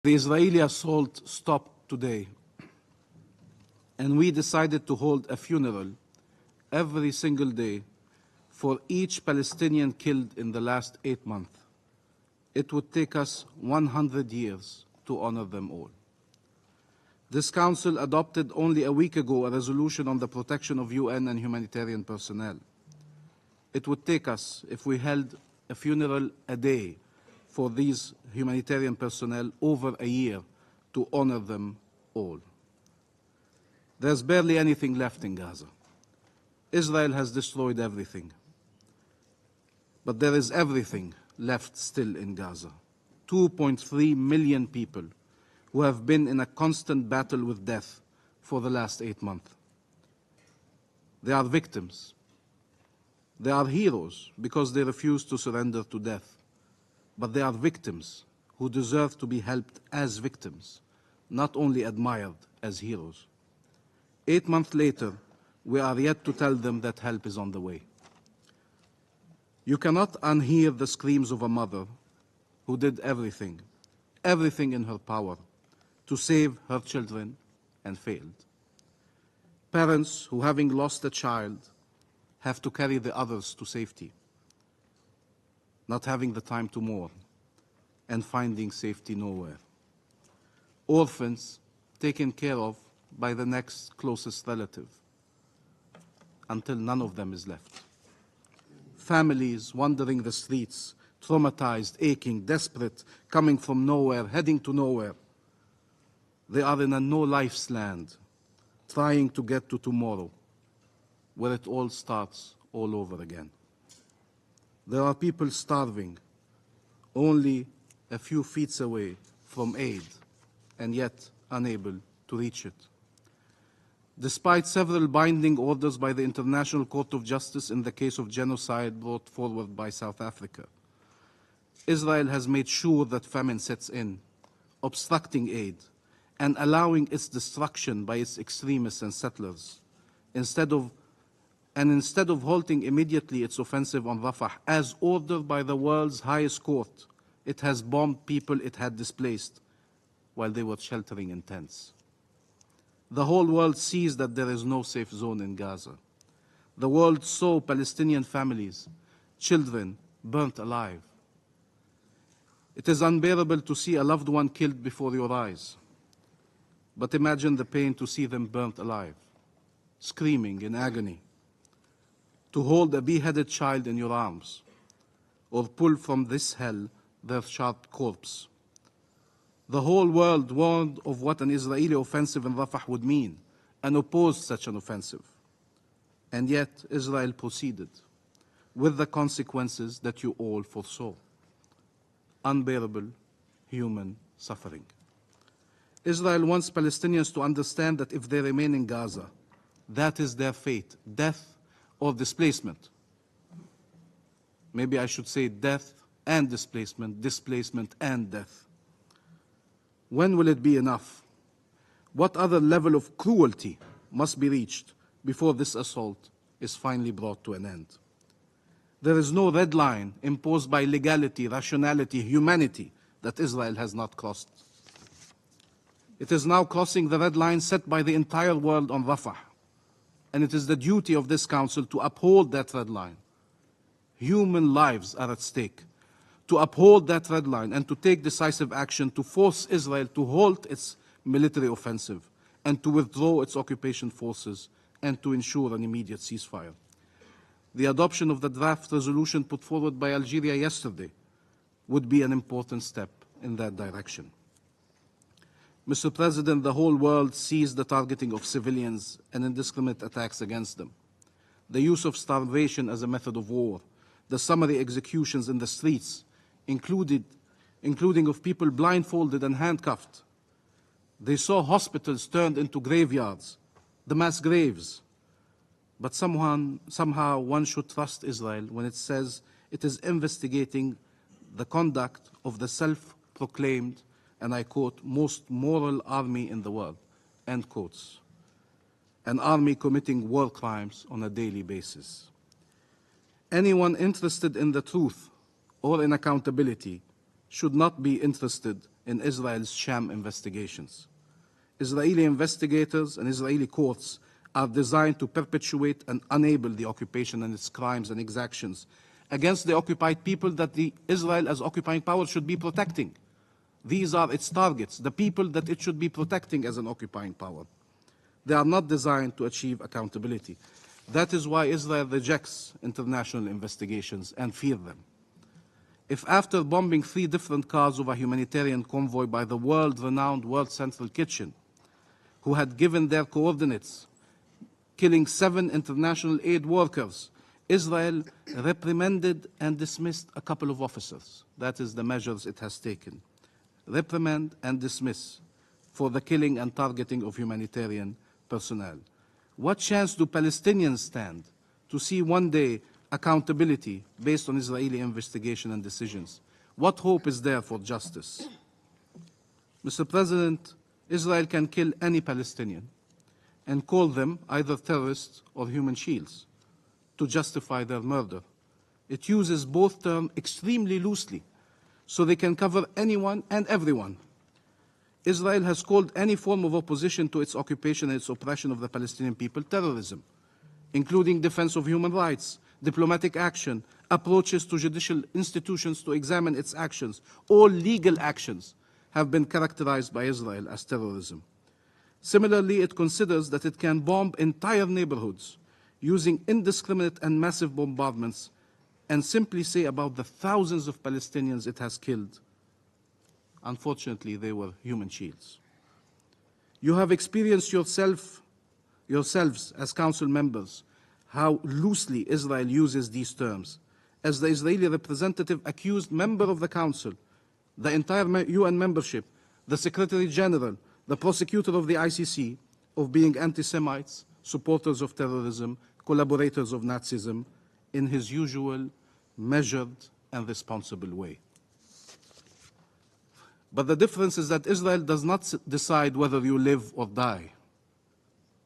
The Israeli assault stopped today, and we decided to hold a funeral every single day for each Palestinian killed in the last 8 months. It would take us 100 years to honor them all. This Council adopted only a week ago a resolution on the protection of UN and humanitarian personnel. It would take us, if we held a funeral a day for these humanitarian personnel, over a year to honor them all. There's barely anything left in Gaza. Israel has destroyed everything. But there is everything left still in Gaza. 2.3 million people who have been in a constant battle with death for the last 8 months. They are victims. They are heroes because they refuse to surrender to death. But they are victims who deserve to be helped as victims, not only admired as heroes. 8 months later, we are yet to tell them that help is on the way. You cannot unhear the screams of a mother who did everything in her power to save her children and failed. Parents who, having lost a child, have to carry the others to safety, not having the time to mourn and finding safety nowhere. Orphans taken care of by the next closest relative until none of them is left. Families wandering the streets, traumatized, aching, desperate, coming from nowhere, heading to nowhere. They are in a no-life's land, trying to get to tomorrow, where it all starts all over again. There are people starving, only a few feet away from aid, and yet unable to reach it. Despite several binding orders by the International Court of Justice in the case of genocide brought forward by South Africa, Israel has made sure that famine sets in, obstructing aid and allowing its destruction by its extremists and settlers. Instead of halting immediately its offensive on Rafah, as ordered by the world's highest court, it has bombed people it had displaced while they were sheltering in tents. The whole world sees that there is no safe zone in Gaza. The world saw Palestinian families, children burnt alive. It is unbearable to see a loved one killed before your eyes. But imagine the pain to see them burnt alive, screaming in agony, to hold a beheaded child in your arms, or pull from this hell their charred corpse. The whole world warned of what an Israeli offensive in Rafah would mean and opposed such an offensive. And yet Israel proceeded with the consequences that you all foresaw: unbearable human suffering. Israel wants Palestinians to understand that if they remain in Gaza, that is their fate, death or displacement. Maybe I should say death and displacement, displacement and death. When will it be enough? What other level of cruelty must be reached before this assault is finally brought to an end? There is no red line imposed by legality, rationality, humanity that Israel has not crossed. It is now crossing the red line set by the entire world on Rafah, and it is the duty of this Council to uphold that red line. Human lives are at stake. To uphold that red line and to take decisive action to force Israel to halt its military offensive and to withdraw its occupation forces and to ensure an immediate ceasefire. The adoption of the draft resolution put forward by Algeria yesterday would be an important step in that direction. Mr. President, the whole world sees the targeting of civilians and indiscriminate attacks against them, the use of starvation as a method of war, the summary executions in the streets, including of people blindfolded and handcuffed. They saw hospitals turned into graveyards, the mass graves. But somehow one should trust Israel when it says it is investigating the conduct of the self-proclaimed, and I quote, most moral army in the world, end quotes. An army committing war crimes on a daily basis. Anyone interested in the truth or in accountability should not be interested in Israel's sham investigations. Israeli investigators and Israeli courts are designed to perpetuate and enable the occupation and its crimes and exactions against the occupied people that Israel as occupying power should be protecting. These are its targets, the people that it should be protecting as an occupying power. They are not designed to achieve accountability. That is why Israel rejects international investigations and fears them. If after bombing 3 different cars of a humanitarian convoy by the world-renowned World Central Kitchen, who had given their coordinates, killing 7 international aid workers, Israel reprimanded and dismissed a couple of officers. That is the measures it has taken. Reprimand and dismiss for the killing and targeting of humanitarian personnel. What chance do Palestinians stand to see one day accountability based on Israeli investigation and decisions? What hope is there for justice? Mr. President, Israel can kill any Palestinian and call them either terrorists or human shields to justify their murder. It uses both terms extremely loosely, so they can cover anyone and everyone. Israel has called any form of opposition to its occupation and its oppression of the Palestinian people terrorism, including defense of human rights, diplomatic action, approaches to judicial institutions to examine its actions. All legal actions have been characterized by Israel as terrorism. Similarly, it considers that it can bomb entire neighborhoods using indiscriminate and massive bombardments and simply say about the thousands of Palestinians it has killed, unfortunately, they were human shields. You have experienced yourselves as council members how loosely Israel uses these terms. As the Israeli representative accused member of the council, the entire UN membership, the Secretary General, the prosecutor of the ICC, of being anti-Semites, supporters of terrorism, collaborators of Nazism, in his usual measured and responsible way. But the difference is that Israel does not decide whether you live or die,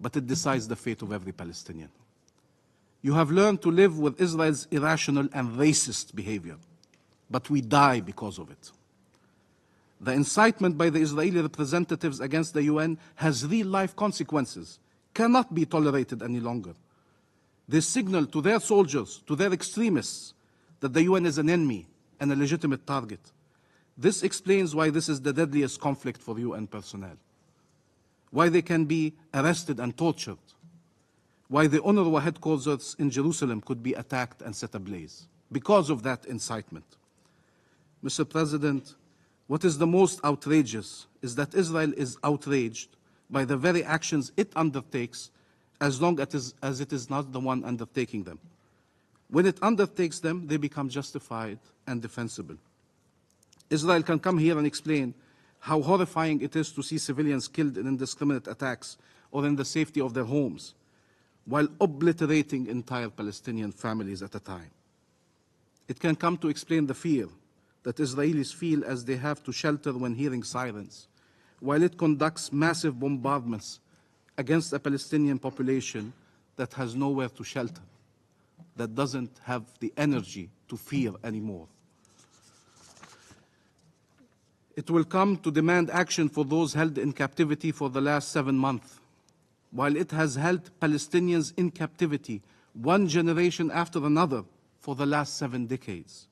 but it decides the fate of every Palestinian. You have learned to live with Israel's irrational and racist behavior, but we die because of it. The incitement by the Israeli representatives against the UN has real-life consequences, cannot be tolerated any longer. They signal to their soldiers, to their extremists, that the UN is an enemy and a legitimate target. This explains why this is the deadliest conflict for UN personnel, why they can be arrested and tortured, why the UNRWA headquarters in Jerusalem could be attacked and set ablaze, because of that incitement. Mr. President, what is the most outrageous is that Israel is outraged by the very actions it undertakes as long as it is not the one undertaking them. When it undertakes them, they become justified and defensible. Israel can come here and explain how horrifying it is to see civilians killed in indiscriminate attacks or in the safety of their homes, while obliterating entire Palestinian families at a time. It can come to explain the fear that Israelis feel as they have to shelter when hearing sirens, while it conducts massive bombardments against a Palestinian population that has nowhere to shelter, that doesn't have the energy to fear anymore. It will come to demand action for those held in captivity for the last 7 months, while it has held Palestinians in captivity one generation after another for the last 7 decades.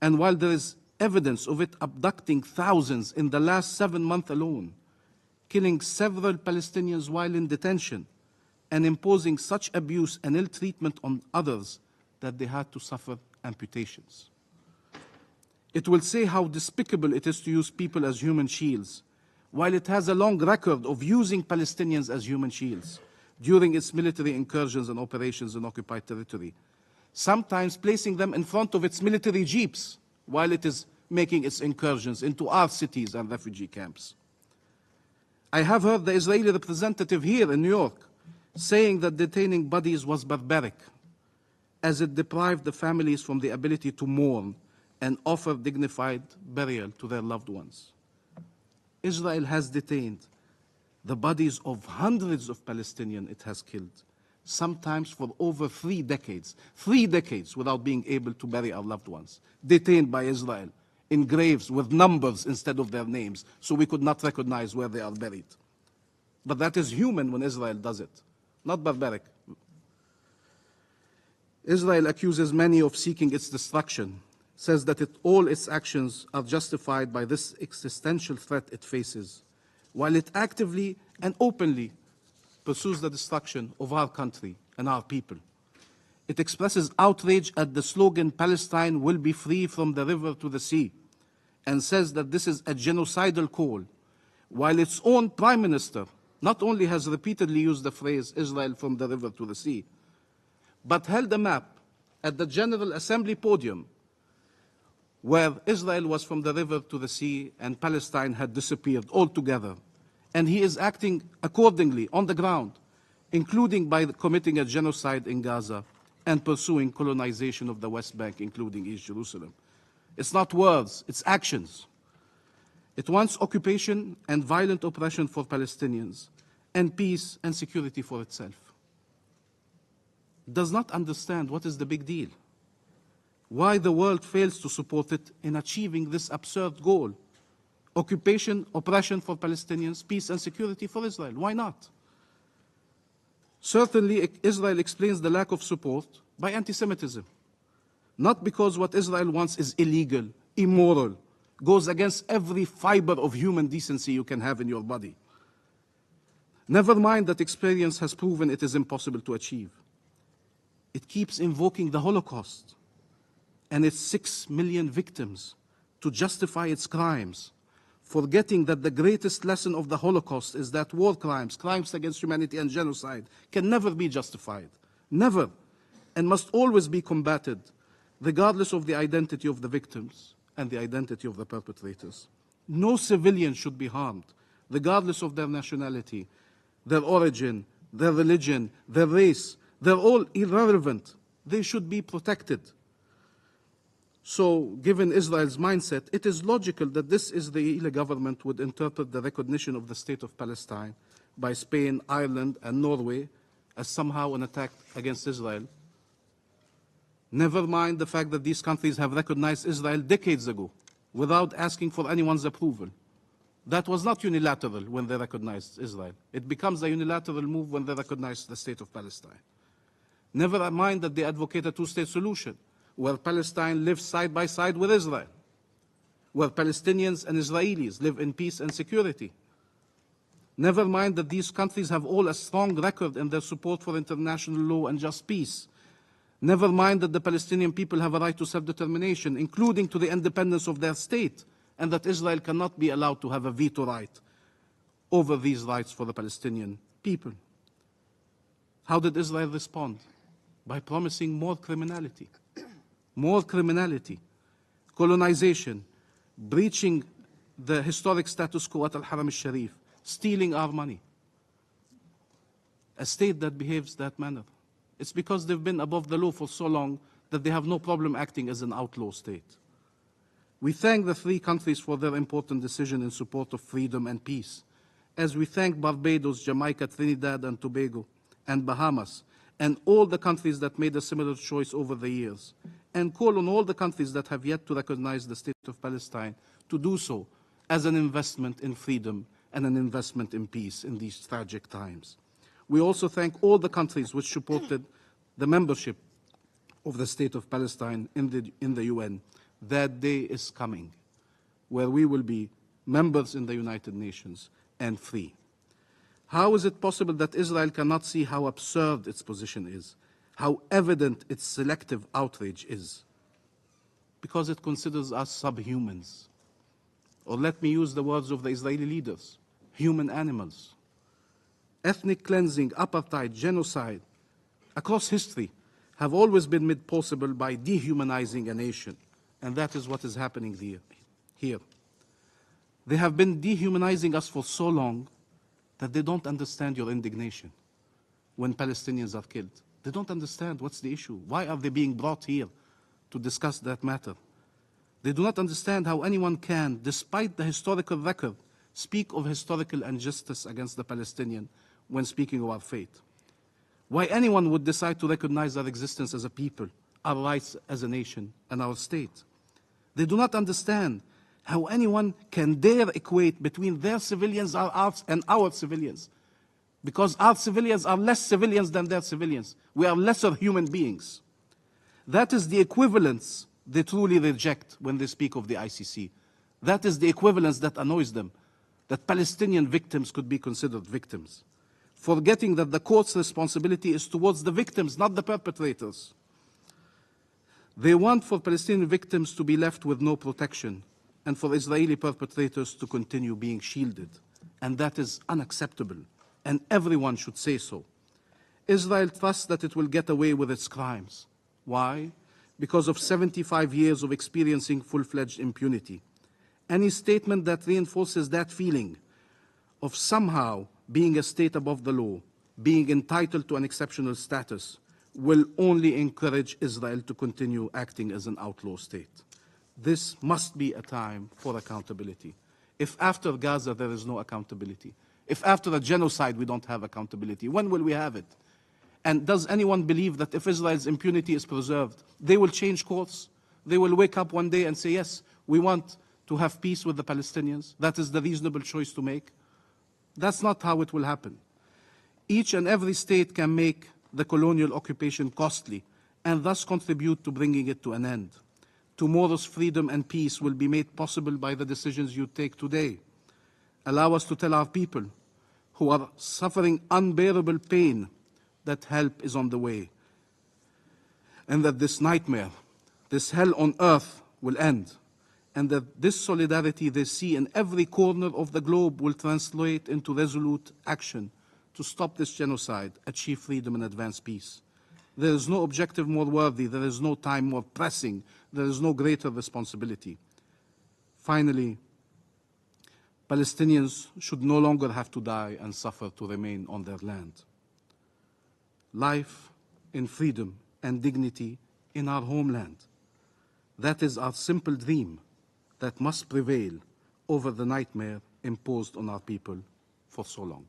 And while there is evidence of it abducting thousands in the last 7 months alone, killing several Palestinians while in detention, and imposing such abuse and ill treatment on others that they had to suffer amputations. It will say how despicable it is to use people as human shields, while it has a long record of using Palestinians as human shields during its military incursions and operations in occupied territory, sometimes placing them in front of its military jeeps while it is making its incursions into our cities and refugee camps. I have heard the Israeli representative here in New York saying that detaining bodies was barbaric, as it deprived the families from the ability to mourn and offer dignified burial to their loved ones. Israel has detained the bodies of hundreds of Palestinians it has killed, sometimes for over 3 decades without being able to bury our loved ones, detained by Israel in graves with numbers instead of their names, so we could not recognize where they are buried. But that is human when Israel does it, not barbaric. Israel accuses many of seeking its destruction, says that all its actions are justified by this existential threat it faces, while it actively and openly pursues the destruction of our country and our people. It expresses outrage at the slogan, "Palestine will be free from the river to the sea," and says that this is a genocidal call, while its own prime minister not only has repeatedly used the phrase "Israel from the river to the sea," but held a map at the General Assembly podium where Israel was from the river to the sea and Palestine had disappeared altogether. And he is acting accordingly on the ground, including by committing a genocide in Gaza and pursuing colonization of the West Bank, including East Jerusalem. It's not words, it's actions. It wants occupation and violent oppression for Palestinians and peace and security for itself. It does not understand what is the big deal, why the world fails to support it in achieving this absurd goal. Occupation, oppression for Palestinians, peace and security for Israel. Why not? Certainly, Israel explains the lack of support by anti-Semitism, not because what Israel wants is illegal, immoral, goes against every fiber of human decency you can have in your body. Never mind that experience has proven it is impossible to achieve. It keeps invoking the Holocaust and its 6 million victims to justify its crimes, forgetting that the greatest lesson of the Holocaust is that war crimes, crimes against humanity and genocide, can never be justified, never, and must always be combated, regardless of the identity of the victims and the identity of the perpetrators. No civilian should be harmed, regardless of their nationality, their origin, their religion, their race. They're all irrelevant. They should be protected. So, given Israel's mindset, it is logical that this Israeli government would interpret the recognition of the State of Palestine by Spain, Ireland, and Norway as somehow an attack against Israel. Never mind the fact that these countries have recognized Israel decades ago without asking for anyone's approval. That was not unilateral when they recognized Israel. It becomes a unilateral move when they recognize the State of Palestine. Never mind that they advocate a two-state solution, where Palestine lives side by side with Israel, where Palestinians and Israelis live in peace and security. Never mind that these countries have all a strong record in their support for international law and just peace. Never mind that the Palestinian people have a right to self-determination, including to the independence of their state, and that Israel cannot be allowed to have a veto right over these rights for the Palestinian people. How did Israel respond? By promising more criminality, colonization, breaching the historic status quo at Al-Haram al-Sharif, stealing our money. A state that behaves that manner. It's because they've been above the law for so long that they have no problem acting as an outlaw state. We thank the three countries for their important decision in support of freedom and peace, as we thank Barbados, Jamaica, Trinidad and Tobago, and Bahamas, and all the countries that made a similar choice over the years, and call on all the countries that have yet to recognize the State of Palestine to do so as an investment in freedom and an investment in peace in these tragic times. We also thank all the countries which supported the membership of the State of Palestine in the UN. That day is coming, where we will be members in the United Nations and free. How is it possible that Israel cannot see how absurd its position is, how evident its selective outrage is? Because it considers us subhumans. Or let me use the words of the Israeli leaders, human animals. Ethnic cleansing, apartheid, genocide across history have always been made possible by dehumanizing a nation. And that is what is happening here. They have been dehumanizing us for so long that they don't understand your indignation when Palestinians are killed. They don't understand what's the issue. Why are they being brought here to discuss that matter? They do not understand how anyone can, despite the historical record, speak of historical injustice against the Palestinian when speaking of our fate. Why anyone would decide to recognize our existence as a people, our rights as a nation, and our state. They do not understand how anyone can dare equate between their civilians and our civilians. Because our civilians are less civilians than their civilians. We are lesser human beings. That is the equivalence they truly reject when they speak of the ICC. That is the equivalence that annoys them, that Palestinian victims could be considered victims, forgetting that the court's responsibility is towards the victims, not the perpetrators. They want for Palestinian victims to be left with no protection and for Israeli perpetrators to continue being shielded. And that is unacceptable, and everyone should say so. Israel trusts that it will get away with its crimes. Why? Because of 75 years of experiencing full-fledged impunity. Any statement that reinforces that feeling of somehow being a state above the law, being entitled to an exceptional status, will only encourage Israel to continue acting as an outlaw state. This must be a time for accountability. If after Gaza there is no accountability, if after a genocide we don't have accountability, when will we have it? And does anyone believe that if Israel's impunity is preserved, they will change course? They will wake up one day and say, yes, we want to have peace with the Palestinians. That is the reasonable choice to make. That's not how it will happen. Each and every state can make the colonial occupation costly and thus contribute to bringing it to an end. Tomorrow's freedom and peace will be made possible by the decisions you take today. Allow us to tell our people who are suffering unbearable pain that help is on the way, and that this nightmare, this hell on earth will end, and that this solidarity they see in every corner of the globe will translate into resolute action to stop this genocide, achieve freedom and advance peace. There is no objective more worthy, there is no time more pressing, there is no greater responsibility. Finally, Palestinians should no longer have to die and suffer to remain on their land. Life in freedom and dignity in our homeland. That is our simple dream that must prevail over the nightmare imposed on our people for so long.